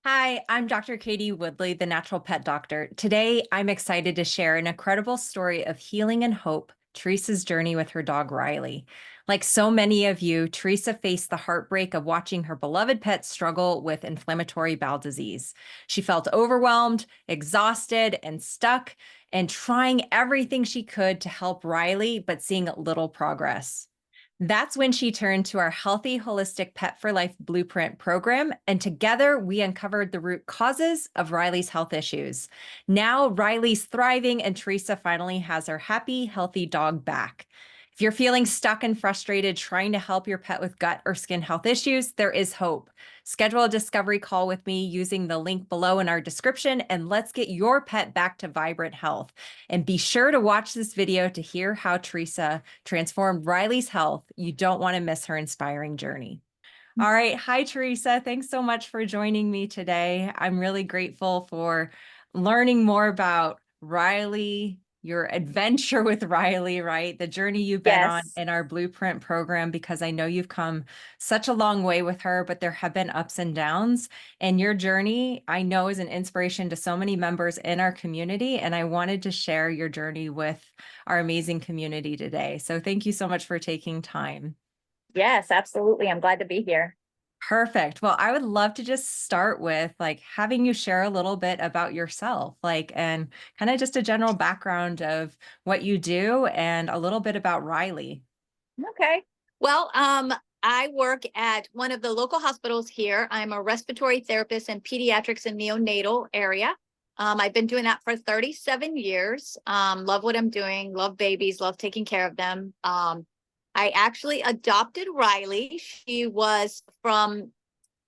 Hi, I'm Dr. Katie Woodley, the natural pet doctor. Today, I'm excited to share an incredible story of healing and hope, Teresa's journey with her dog Riley. Like so many of you, Teresa faced the heartbreak of watching her beloved pet struggle with inflammatory bowel disease. She felt overwhelmed, exhausted, and stuck, and trying everything she could to help Riley, but seeing little progress. That's when she turned to our Healthy Holistic Pet for Life Blueprint program, and together we uncovered the root causes of Riley's health issues. Now Riley's thriving, and Teresa finally has her happy, healthy dog back. If you're feeling stuck and frustrated trying to help your pet with gut or skin health issues, there is hope. Schedule a discovery call with me using the link below in our description, and let's get your pet back to vibrant health. And be sure to watch this video to hear how Teresa transformed Riley's health. You don't want to miss her inspiring journey. All right. Hi, Teresa. Thanks so much for joining me today. I'm really grateful for learning more about Riley, your adventure with Riley, right? The journey you've been on Yes. in our Blueprint program, because I know you've come such a long way with her, but there have been ups and downs. And your journey, I know, is an inspiration to so many members in our community. And I wanted to share your journey with our amazing community today. So thank you so much for taking time. Yes, absolutely. I'm glad to be here. Perfect. Well, I would love to just start with like having you share a little bit about yourself, like, and kind of just a general background of what you do and a little bit about Riley. Okay. Well, I work at one of the local hospitals here. I'm a respiratory therapist in pediatrics and neonatal area. I've been doing that for 37 years. Love what I'm doing, love babies, love taking care of them. I actually adopted Riley. She was from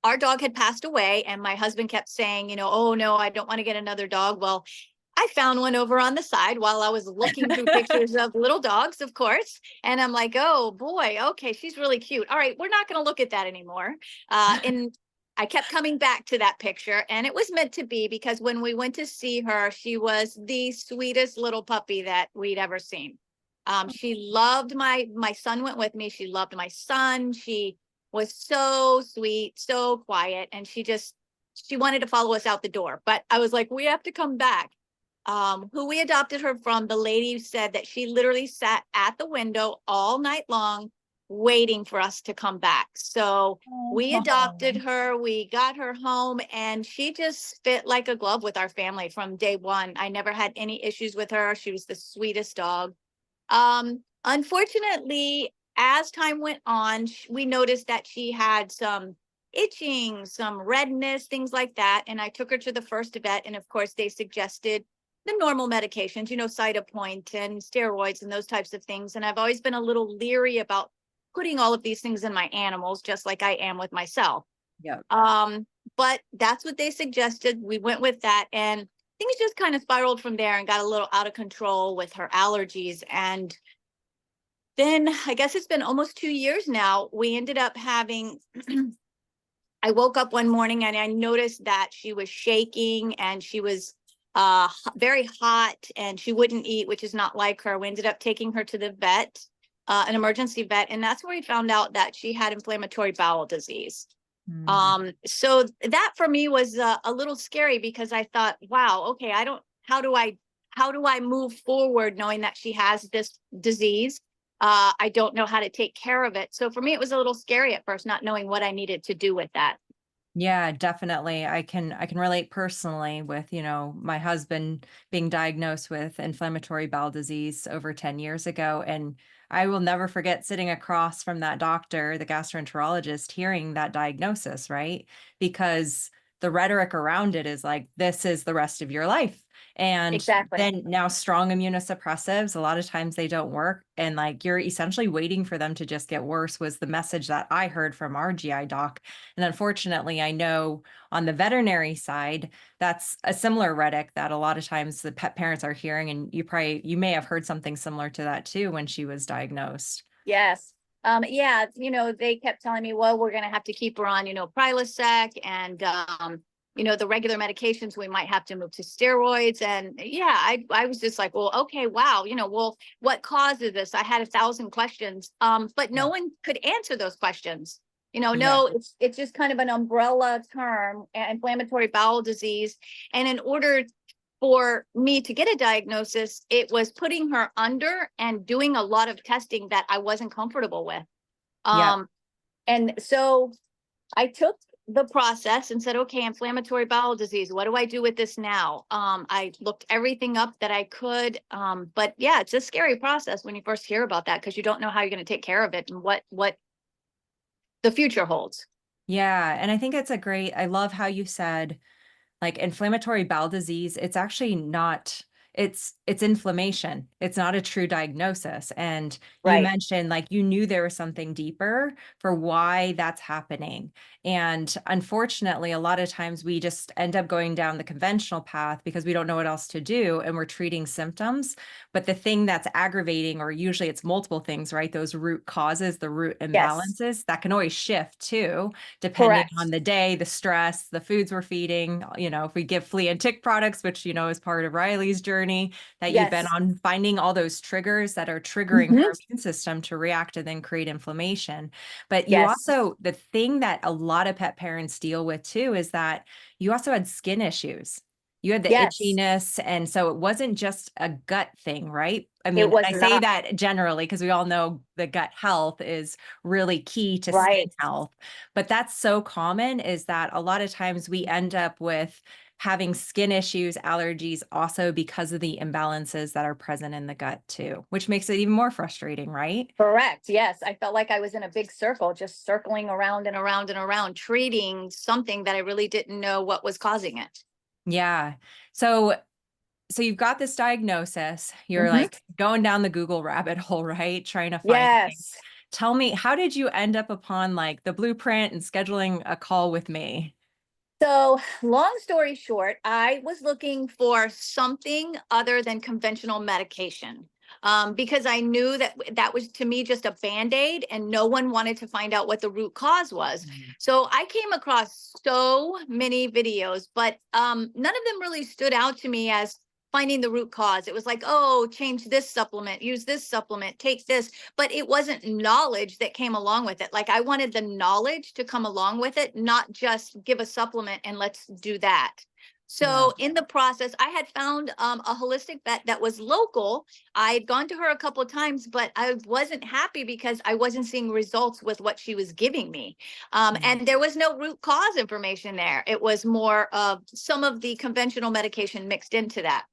our dog had passed away, and my husband kept saying, oh no, I don't want to get another dog. Well, I found one over on the side while I was looking through pictures of little dogs, of course. And I'm like, oh boy, okay, she's really cute. All right, we're not going to look at that anymore. And I kept coming back to that picture, and it was meant to be because when we went to see her, she was the sweetest little puppy that we'd ever seen. She loved my son went with me. She loved my son. She was so sweet, so quiet, and she wanted to follow us out the door. But I was like, we have to come back. Who we adopted her from, the lady said that she literally sat at the window all night long waiting for us to come back. So we adopted Oh. her, we got her home, and she just fit like a glove with our family from day one. I never had any issues with her. She was the sweetest dog. Unfortunately, as time went on, we noticed that she had some itching, some redness, things like that. And I took her to the first vet. And of course, they suggested the normal medications, Cytopoint and steroids and those types of things. And I've always been a little leery about putting all of these things in my animals, just like I am with myself. Yeah. But that's what they suggested. We went with that. And things just kind of spiraled from there and got a little out of control with her allergies. And then I guess it's been almost 2 years now. We ended up having, I woke up one morning and I noticed that she was shaking and she was very hot and she wouldn't eat, which is not like her. We ended up taking her to the vet, an emergency vet. And that's where we found out that she had inflammatory bowel disease. Mm. So that for me was a little scary because I thought, wow, okay, how do I move forward knowing that she has this disease? I don't know how to take care of it. So for me, it was a little scary at first, not knowing what I needed to do with that. Yeah, definitely. I can relate personally with, my husband being diagnosed with inflammatory bowel disease over 10 years ago. And I will never forget sitting across from that doctor, the gastroenterologist, hearing that diagnosis, right? Because the rhetoric around it is like, this is the rest of your life. And Exactly. then now strong immunosuppressives, a lot of times they don't work. And like you're essentially waiting for them to just get worse was the message that I heard from our GI doc. And unfortunately, I know on the veterinary side, that's a similar rhetoric that a lot of times the pet parents are hearing. And you may have heard something similar to that too when she was diagnosed. Yes. Yeah, they kept telling me, well, we're going to have to keep her on, Prilosec and, the regular medications. We might have to move to steroids. And yeah, I was just like, well, okay, wow, well, what causes this? I had 1,000 questions, but no Yeah. one could answer those questions. Yeah. No, it's just kind of an umbrella term, inflammatory bowel disease. And in order for me to get a diagnosis, it was putting her under and doing a lot of testing that I wasn't comfortable with. Yeah. Um, and so I took the process and said, okay, inflammatory bowel disease. What do I do with this now? I looked everything up that I could. But yeah, it's a scary process when you first hear about that because you don't know how you're going to take care of it and what the future holds. Yeah. And I think I love how you said, like, inflammatory bowel disease, it's actually not, it's inflammation. It's not a true diagnosis. And you Right. mentioned, like, you knew there was something deeper for why that's happening. And unfortunately, a lot of times we just end up going down the conventional path because we don't know what else to do and we're treating symptoms. But the thing that's aggravating, or usually it's multiple things, right? Those root causes, the root Yes. imbalances that can always shift too, depending on Correct. the day, the stress, the foods we're feeding. If we give flea and tick products, which, is part of Riley's journey that you've been Yes. on, finding all those triggers that are triggering Hmm. her immune system to react and then create inflammation. But you Yes. also, the thing that a lot of pet parents deal with too is that you also had skin issues. You had the Yes. itchiness. And so it wasn't just a gut thing, right? I It mean, and was I say not. that generally because we all know the gut health is really key to skin Right. health. But that's so common, is that a lot of times we end up with having skin issues, allergies, also because of the imbalances that are present in the gut too, which makes it even more frustrating, right? Correct. Yes. I felt like I was in a big circle, just circling around and around and around, treating something that I really didn't know what was causing it. Yeah. So you've got this diagnosis. You're Hmm. like going down the Google rabbit hole, right? Trying to find things. Yes. Tell me, how did you end up upon like the blueprint and scheduling a call with me? So, long story short, I was looking for something other than conventional medication, because I knew that that was to me just a band aid and no one wanted to find out what the root cause was. Mm. So, I came across so many videos, but none of them really stood out to me as finding the root cause. It was like, oh, change this supplement, use this supplement, take this, but it wasn't knowledge that came along with it. Like I wanted the knowledge to come along with it, not just give a supplement and let's do that. Yeah. So in the process, I had found a holistic vet that was local. I had gone to her a couple of times, but I wasn't happy because I wasn't seeing results with what she was giving me. Mm. And there was no root cause information there. It was more of some of the conventional medication mixed into that,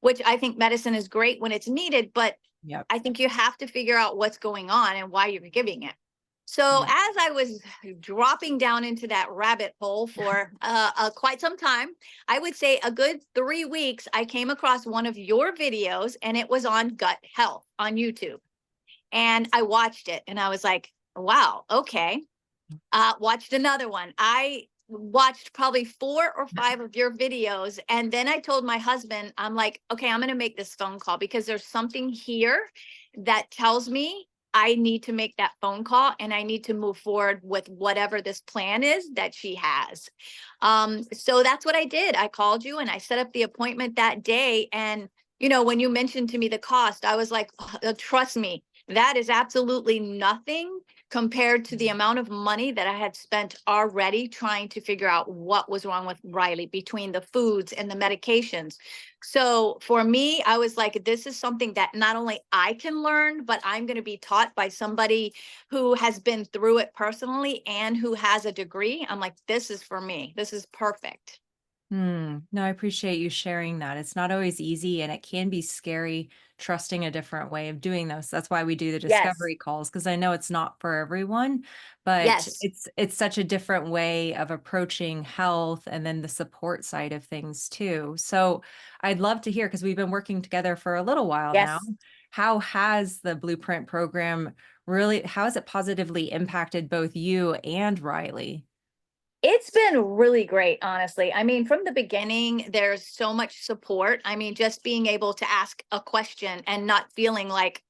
which I think medicine is great when it's needed, but Yep. I think you have to figure out what's going on and why you're giving it. So Yep. as I was dropping down into that rabbit hole for quite some time, I would say a good 3 weeks, I came across one of your videos and it was on gut health on YouTube. And I watched it and I was like, wow, okay. Watched another one. I watched probably 4 or 5 of your videos. And then I told my husband, I'm like, okay, I'm going to make this phone call because there's something here that tells me I need to make that phone call and I need to move forward with whatever this plan is that she has. So that's what I did. I called you and I set up the appointment that day. And, when you mentioned to me the cost, I was like, "Oh, trust me, that is absolutely nothing compared to the amount of money that I had spent already trying to figure out what was wrong with Riley between the foods and the medications. So for me, I was like, this is something that not only I can learn, but I'm going to be taught by somebody who has been through it personally and who has a degree. I'm like, this is for me. This is perfect. No, I appreciate you sharing that. It's not always easy and it can be scary trusting a different way of doing this. That's why we do the Yes. discovery calls, because I know it's not for everyone, but Yes. it's such a different way of approaching health and then the support side of things too. So I'd love to hear, because we've been working together for a little while now. Yes. How has the Blueprint program really, how has it positively impacted both you and Riley? It's been really great, honestly. I mean, from the beginning, there's so much support. I mean, just being able to ask a question and not feeling like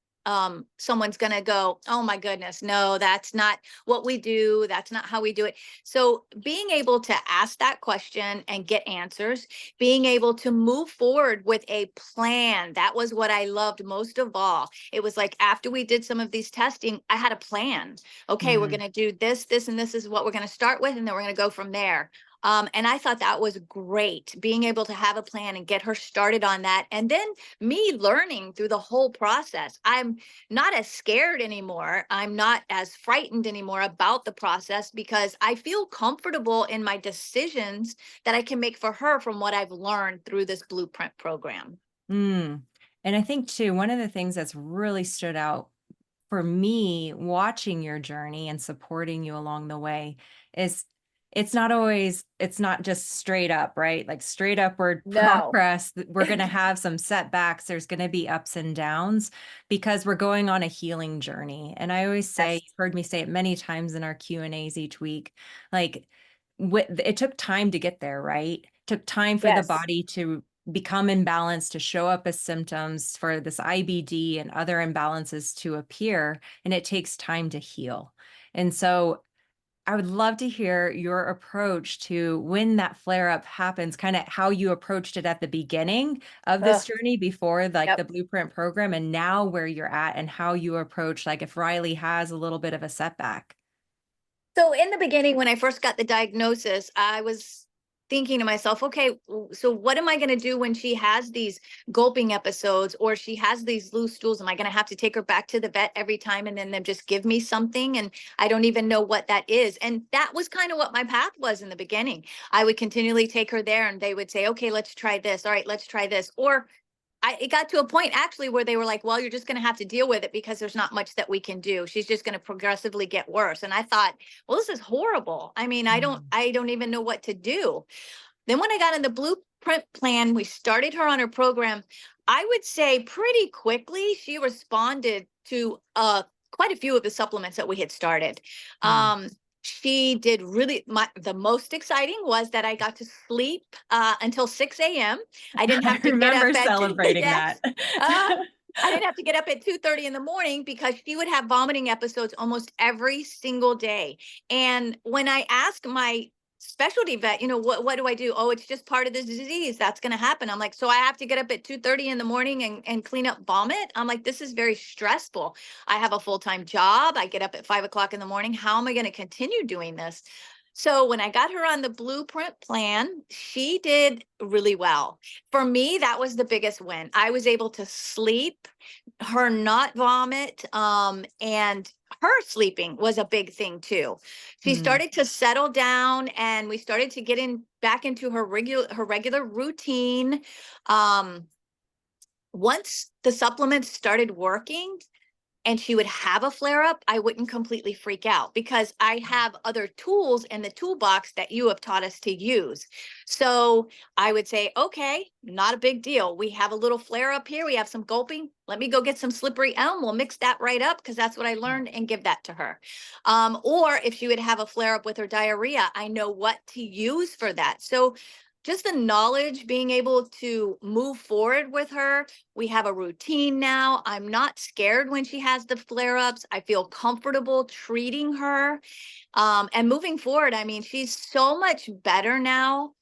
someone's going to go, oh my goodness, no, that's not what we do. That's not how we do it. So being able to ask that question and get answers, being able to move forward with a plan, that was what I loved most of all. It was like after we did some of these testing, I had a plan. Okay, we're Mm. going to do this, and this is what we're going to start with, and then we're going to go from there. And I thought that was great, being able to have a plan and get her started on that. And then me learning through the whole process. I'm not as scared anymore. I'm not as frightened anymore about the process because I feel comfortable in my decisions that I can make for her from what I've learned through this blueprint program. Mm. And I think too, one of the things that's really stood out for me watching your journey and supporting you along the way is it's not just straight up, right? Like straight upward No. progress. We're going to have some setbacks. There's going to be ups and downs because we're going on a healing journey. And I always say, Yes. you've heard me say it many times in our Q&As each week, like it took time to get there, right? It took time for the Yes. body to become imbalanced, to show up as symptoms, for this IBD and other imbalances to appear, and it takes time to heal. And so I would love to hear your approach to when that flare up happens, kind of how you approached it at the beginning of this Ugh, journey before like yep. the blueprint program, and now where you're at and how you approach like if Riley has a little bit of a setback. So in the beginning, when I first got the diagnosis, I was thinking to myself, okay, so what am I going to do when she has these gulping episodes or she has these loose stools? Am I going to have to take her back to the vet every time and then them just give me something? And I don't even know what that is. And that was kind of what my path was in the beginning. I would continually take her there and they would say, okay, let's try this. All right, let's try this. Or it got to a point actually where they were like, well, you're just going to have to deal with it because there's not much that we can do. She's just going to progressively get worse. And I thought, well, this is horrible. I mean, Mm. I don't even know what to do. Then when I got in the blueprint plan, we started her on her program. I would say pretty quickly she responded to quite a few of the supplements that we had started. Mm. She did really the most exciting was that I got to sleep until 6 a.m. I didn't I have to get up remember at celebrating that. yes. Uh, I didn't have to get up at 2:30 in the morning because she would have vomiting episodes almost every single day. And when I asked my specialty vet, what do I do? Oh, it's just part of the disease. That's going to happen. I'm like, so I have to get up at 2:30 in the morning and clean up vomit. I'm like, this is very stressful. I have a full-time job. I get up at 5 o'clock in the morning. How am I going to continue doing this? So when I got her on the blueprint plan, she did really well. For me, that was the biggest win. I was able to sleep, her not vomit, and her sleeping was a big thing too. She Mm. started to settle down and we started to get in back into her regular routine. Um, Once the supplements started working, and she would have a flare up, I wouldn't completely freak out because I have other tools in the toolbox that you have taught us to use. So I would say, okay, not a big deal. We have a little flare up here. We have some gulping. Let me go get some slippery elm. We'll mix that right up because that's what I learned and give that to her. Or if she would have a flare up with her diarrhea, I know what to use for that. So just the knowledge, being able to move forward with her. We have a routine now. I'm not scared when she has the flare ups. I feel comfortable treating her. And moving forward, I mean, she's so much better now.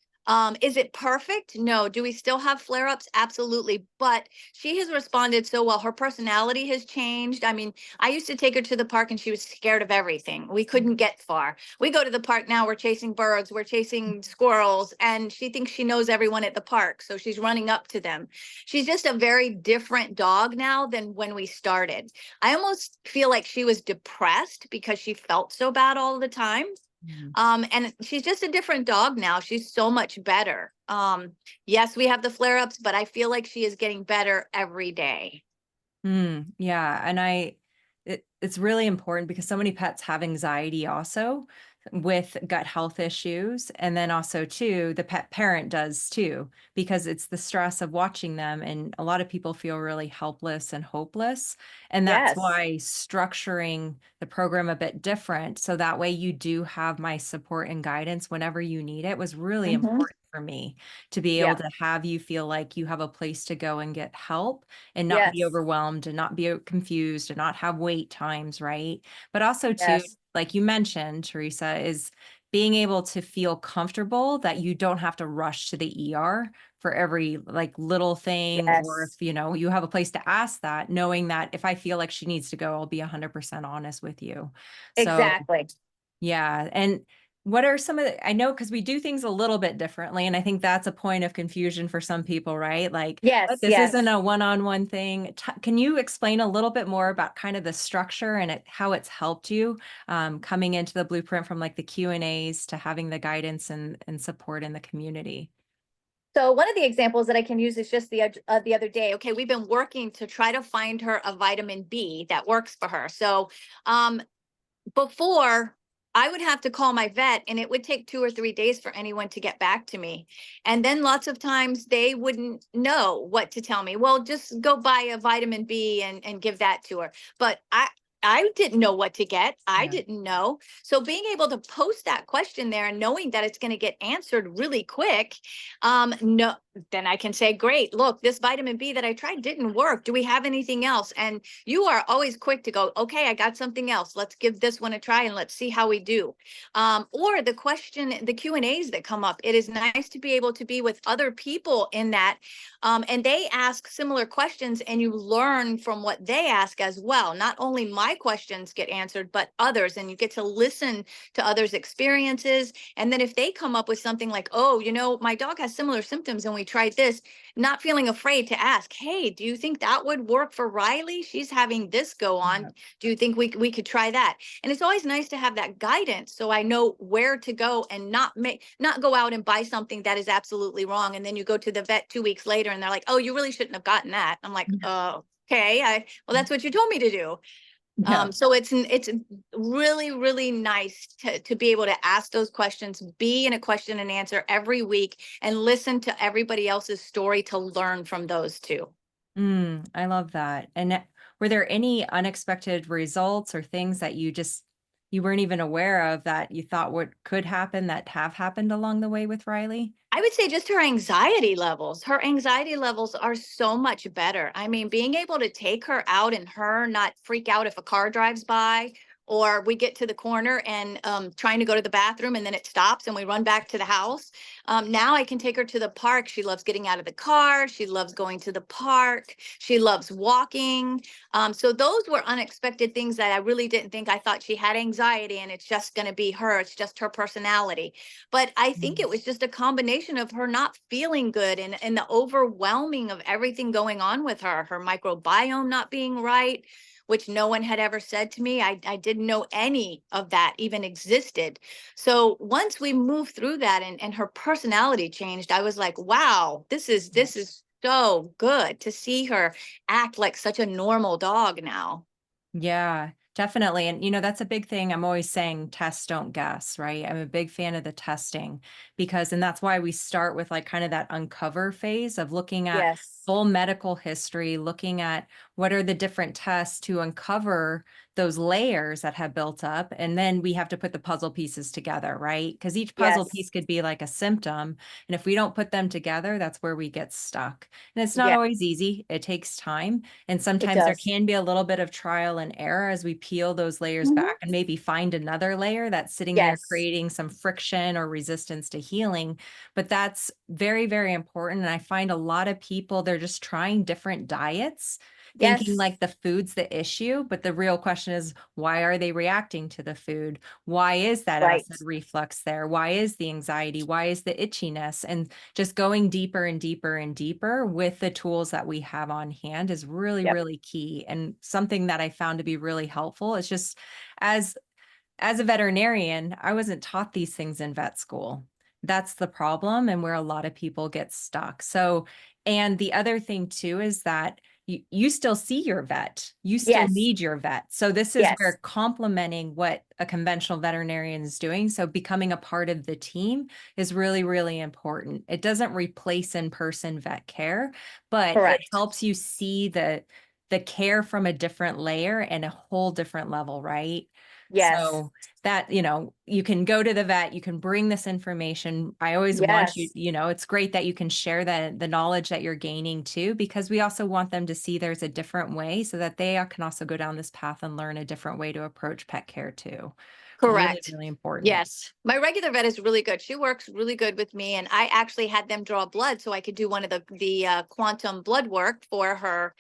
Is it perfect? No. Do we still have flare ups? Absolutely. But she has responded so well. Her personality has changed. I mean, I used to take her to the park and she was scared of everything. We couldn't get far. We go to the park now, we're chasing birds, we're chasing squirrels, and she thinks she knows everyone at the park. So she's running up to them. She's just a very different dog now than when we started. I almost feel like she was depressed because she felt so bad all the time. Mm. And she's just a different dog now. She's so much better. Yes, we have the flare ups, but I feel like she is getting better every day. Mm, yeah, and it's really important because so many pets have anxiety also with gut health issues, and then also too the pet parent does too because it's the stress of watching them, and a lot of people feel really helpless and hopeless, and that's Yes. why structuring the program a bit different so that way you do have my support and guidance whenever you need it was really Hmm. important for me to be able Yeah. to have you feel like you have a place to go and get help and not be Yes. overwhelmed and not be confused and not have wait times, right? But also too, Yes. like you mentioned, Teresa, is being able to feel comfortable that you don't have to rush to the ER for every like little thing, or if Yes. you have a place to ask that, knowing that if I feel like she needs to go, I'll be 100% honest with you. So Exactly. yeah. And what are some of the, I know because we do things a little bit differently. And I think that's a point of confusion for some people, right? Like, "Oh, Yes. this isn't Yes. a one-on-one thing." Can you explain a little bit more about kind of the structure and how it's helped you coming into the blueprint from like the Q&As to having the guidance and support in the community? So one of the examples that I can use is just the other day. Okay, we've been working to try to find her a vitamin B that works for her. So um, before, I would have to call my vet and it would take 2 or 3 days for anyone to get back to me. And then lots of times they wouldn't know what to tell me. Well, just go buy a vitamin B and give that to her. But I didn't know what to get. I Yeah. didn't know. So being able to post that question there and knowing that it's going to get answered really quick, no, then I can say, great, look, this vitamin B that I tried didn't work. Do we have anything else? And you are always quick to go, okay, I got something else. Let's give this one a try and let's see how we do. Or the question, the Q&As that come up, it is nice to be able to be with other people in that. And they ask similar questions and you learn from what they ask as well. Not only my questions get answered, but others, and you get to listen to others' experiences. And then if they come up with something like, oh, my dog has similar symptoms and we tried this, not feeling afraid to ask, hey, do you think that would work for Riley? She's having this go on. Yeah. Do you think we could try that? And it's always nice to have that guidance so I know where to go and not go out and buy something that is absolutely wrong. And then you go to the vet 2 weeks later and they're like, oh, you really shouldn't have gotten that. I'm like, oh, okay. Well, that's what you told me to do. Yeah. So it's really, really nice to be able to ask those questions, be in a question and answer every week, and listen to everybody else's story to learn from those too. I love that. And were there any unexpected results or things that you weren't even aware of that you thought would could happen that have happened along the way with Riley? I would say just her anxiety levels. Her anxiety levels are so much better. I mean, being able to take her out and her not freak out if a car drives by, or we get to the corner and trying to go to the bathroom and then it stops and we run back to the house. Now I can take her to the park. She loves getting out of the car. She loves going to the park. She loves walking. So those were unexpected things that I really didn't think. I thought she had anxiety and it's just going to be her. It's just her personality. But I think Mm. it was just a combination of her not feeling good and the overwhelming of everything going on with her microbiome not being right, which no one had ever said to me. I didn't know any of that even existed. So once we moved through that and her personality changed, I was like, wow, this is so good to see her act like such a normal dog now. Yeah, definitely. And, that's a big thing. I'm always saying test, don't guess, right? I'm a big fan of the testing and that's why we start with like kind of that uncover phase of looking at Yes. full medical history, looking at what are the different tests to uncover those layers that have built up. And then we have to put the puzzle pieces together, right? Because each puzzle piece Yes. could be like a symptom. And if we don't put them together, that's where we get stuck. And it's not Yeah, always easy, it takes time. And it sometimes there does. can be a little bit of trial and error as we peel those layers Mhm. back and maybe find another layer that's sitting there Yes. creating some friction or resistance to healing. But that's very, very important. And I find a lot of people, they're just trying different diets, thinking Yes. like the food's the issue. But the real question is, why are they reacting to the food? Why is that Right. acid reflux there? Why is the anxiety? Why is the itchiness? And just going deeper and deeper and deeper with the tools that we have on hand is really, Yep. really key. And something that I found to be really helpful is just as as a veterinarian, I wasn't taught these things in vet school. That's the problem and where a lot of people get stuck. So, and the other thing too is that you still see your vet, you still Yes. need your vet. So, this is Yes. where complementing what a conventional veterinarian is doing. So, becoming a part of the team is really, really important. It doesn't replace in person vet care, but it Correct. helps you see the care from a different layer and a whole different level, right? Yes. So that, you can go to the vet, you can bring this information. I always want you, Yes. it's great that you can share the knowledge that you're gaining too, because we also want them to see there's a different way so that they can also go down this path and learn a different way to approach pet care too. Really, Correct. really important. Yes. My regular vet is really good. She works really good with me, and I actually had them draw blood so I could do one of the quantum blood work for her.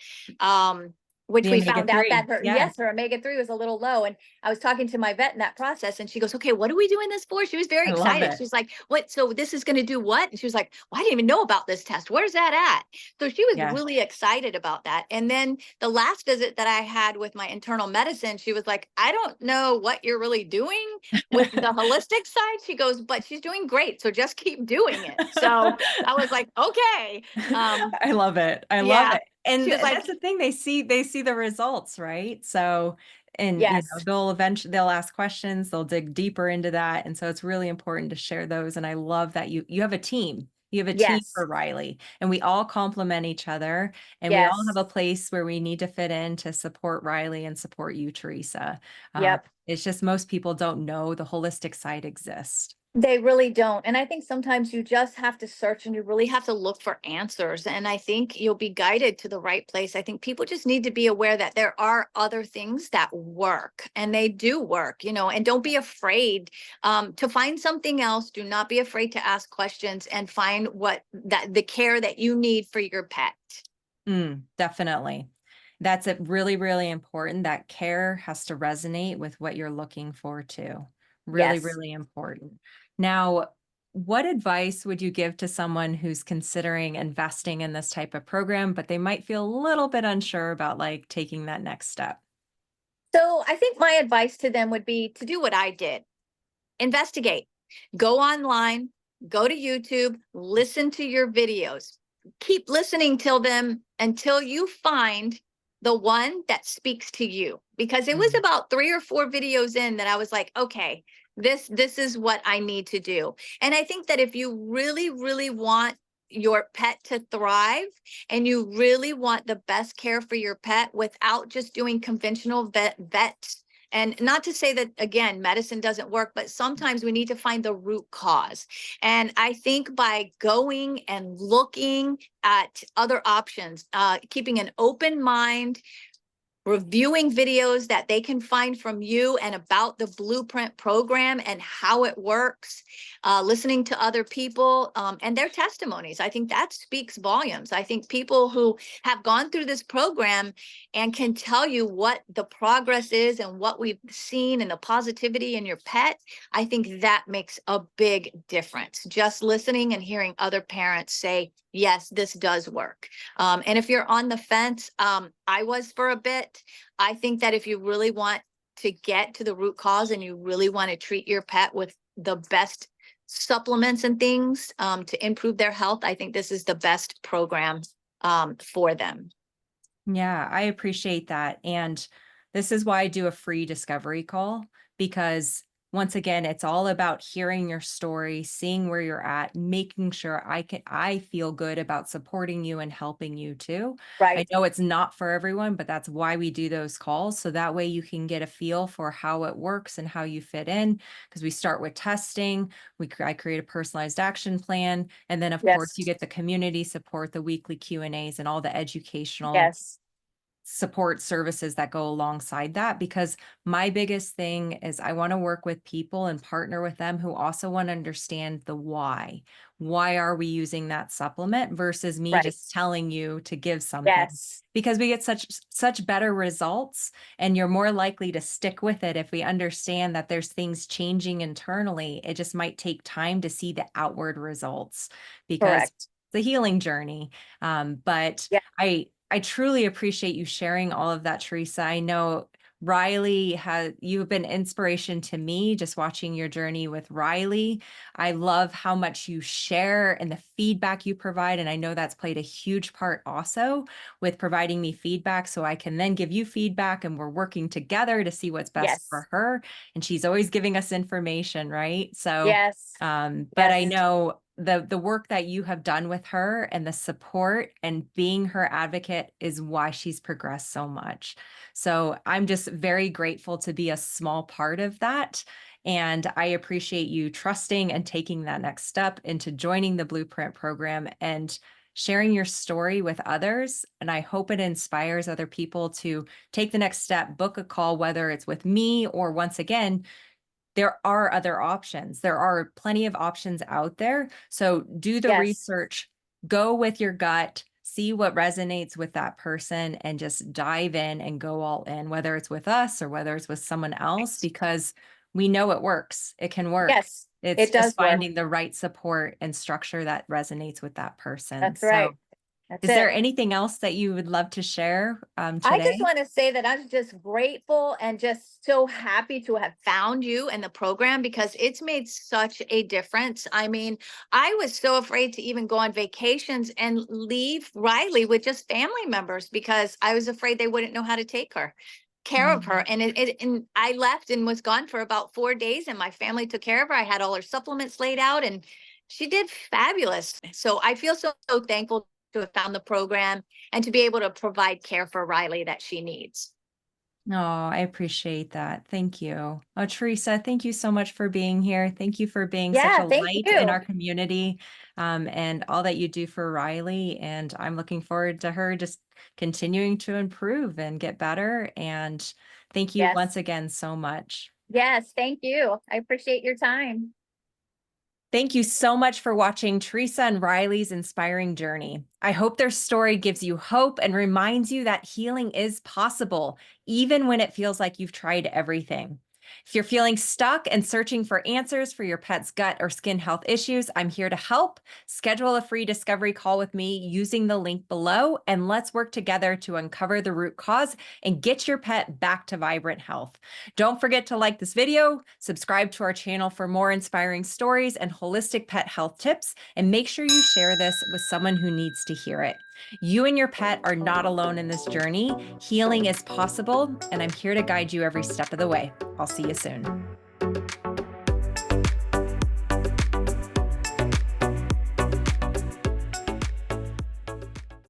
Which The we omega found out that 3. her, Yeah. yes, her omega-3 was a little low. And I was talking to my vet in that process, and she goes, "Okay, what are we doing this for?" She was very I love excited. it. She's like, "What? So this is going to do what?" And she was like, "Well, I didn't even know about this test. Where's that at?" So she was Yeah. really excited about that. And then the last visit that I had with my internal medicine, she was like, "I don't know what you're really doing with the holistic side." She goes, "But she's doing great. So just keep doing it." So I was like, "Okay." I love it. I love Yeah. it. She And was like, that's the thing, they see the results, right? So, and "Yes, they'll ask questions, they'll dig deeper into that. And so it's really important to share those. And I love that you have a team. You have a team yes, for Riley, and we all complement each other, and we all have yes, a place where we need to fit in to support Riley and support you, Teresa. yep." It's just most people don't know the holistic side exists. They really don't. And I think sometimes you just have to search and you really have to look for answers. And I think you'll be guided to the right place. I think people just need to be aware that there are other things that work, and they do work, and don't be afraid to find something else. Do not be afraid to ask questions and find the care that you need for your pet. Definitely. That's it. Really, really important. That care has to resonate with what you're looking for too. Really, Yes. really important. Now, what advice would you give to someone who's considering investing in this type of program, but they might feel a little bit unsure about like taking that next step? So I think my advice to them would be to do what I did. Investigate. Go online, go to YouTube, listen to your videos. Keep listening till them until you find the one that speaks to you. Because it was Mm. about 3 or 4 videos in that I was like, okay, this is what I need to do. And I think that if you really, really want your pet to thrive, and you really want the best care for your pet without just doing conventional vet, and not to say that, again, medicine doesn't work, but sometimes we need to find the root cause. And I think by going and looking at other options, keeping an open mind, reviewing videos that they can find from you and about the blueprint program and how it works, listening to other people and their testimonies. I think that speaks volumes. I think people who have gone through this program and can tell you what the progress is and what we've seen and the positivity in your pet, I think that makes a big difference. Just listening and hearing other parents say, yes, this does work. And if you're on the fence, I was for a bit. I think that if you really want to get to the root cause and you really want to treat your pet with the best supplements and things to improve their health, I think this is the best program for them. Yeah, I appreciate that. And this is why I do a free discovery call, because once again, it's all about hearing your story, seeing where you're at, making sure I feel good about supporting you and helping you too. I Right. know it's not for everyone, but that's why we do those calls. So that way you can get a feel for how it works and how you fit in. Because we start with testing, I create a personalized action plan, and then of course you Yes. get the community support, the weekly Q&As, and all the educational Yes. support services that go alongside that, because my biggest thing is I want to work with people and partner with them who also want to understand the why. Why are we using that supplement versus me Right. just telling you to give something? Yes. Because we get such better results, and you're more likely to stick with it if we understand that there's things changing internally. It just might take time to see the outward results because Correct. it's a healing journey. But Yeah. I truly appreciate you sharing all of that, Teresa. I know you've been inspiration to me just watching your journey with Riley. I love how much you share and the feedback you provide. And I know that's played a huge part also with providing me feedback so I can then give you feedback, and we're working together to see what's best Yes. for her. And she's always giving us information, right? So, Yes. but I Yes. know the work that you have done with her and the support and being her advocate is why she's progressed so much. So I'm just very grateful to be a small part of that. And I appreciate you trusting and taking that next step into joining the Blueprint program and sharing your story with others. And I hope it inspires other people to take the next step, book a call, whether it's with me or once again, there are other options. There are plenty of options out there. So do the Yes, research, go with your gut, see what resonates with that person, and just dive in and go all in, whether it's with us or whether it's with someone else, because we know it works. It can work. yes, It's it just does work. finding the right support and structure that resonates with that person. That's So, right. That's is there it. anything else that you would love to share I just today? want to say that I'm just grateful and just so happy to have found you in the program because it's made such a difference. I mean, I was so afraid to even go on vacations and leave Riley with just family members because I was afraid they wouldn't know how to take her care of her. Mm. And I left and was gone for about 4 days and my family took care of her. I had all her supplements laid out and she did fabulous. So I feel so thankful to have found the program and to be able to provide care for Riley that she needs. Oh, I appreciate that. Thank you. Oh, Theresa, thank you so much for being here. Thank you for being such Yeah, a thank light in you. our community, and all that you do for Riley. And I'm looking forward to her just continuing to improve and get better. And thank you Yes. once again so much. Yes, thank you. I appreciate your time. Thank you so much for watching Theresa and Riley's inspiring journey. I hope their story gives you hope and reminds you that healing is possible, even when it feels like you've tried everything. If you're feeling stuck and searching for answers for your pet's gut or skin health issues, I'm here to help. Schedule a free discovery call with me using the link below, and let's work together to uncover the root cause and get your pet back to vibrant health. Don't forget to like this video, subscribe to our channel for more inspiring stories and holistic pet health tips, and make sure you share this with someone who needs to hear it. You and your pet are not alone in this journey. Healing is possible, and I'm here to guide you every step of the way. I'll see you soon.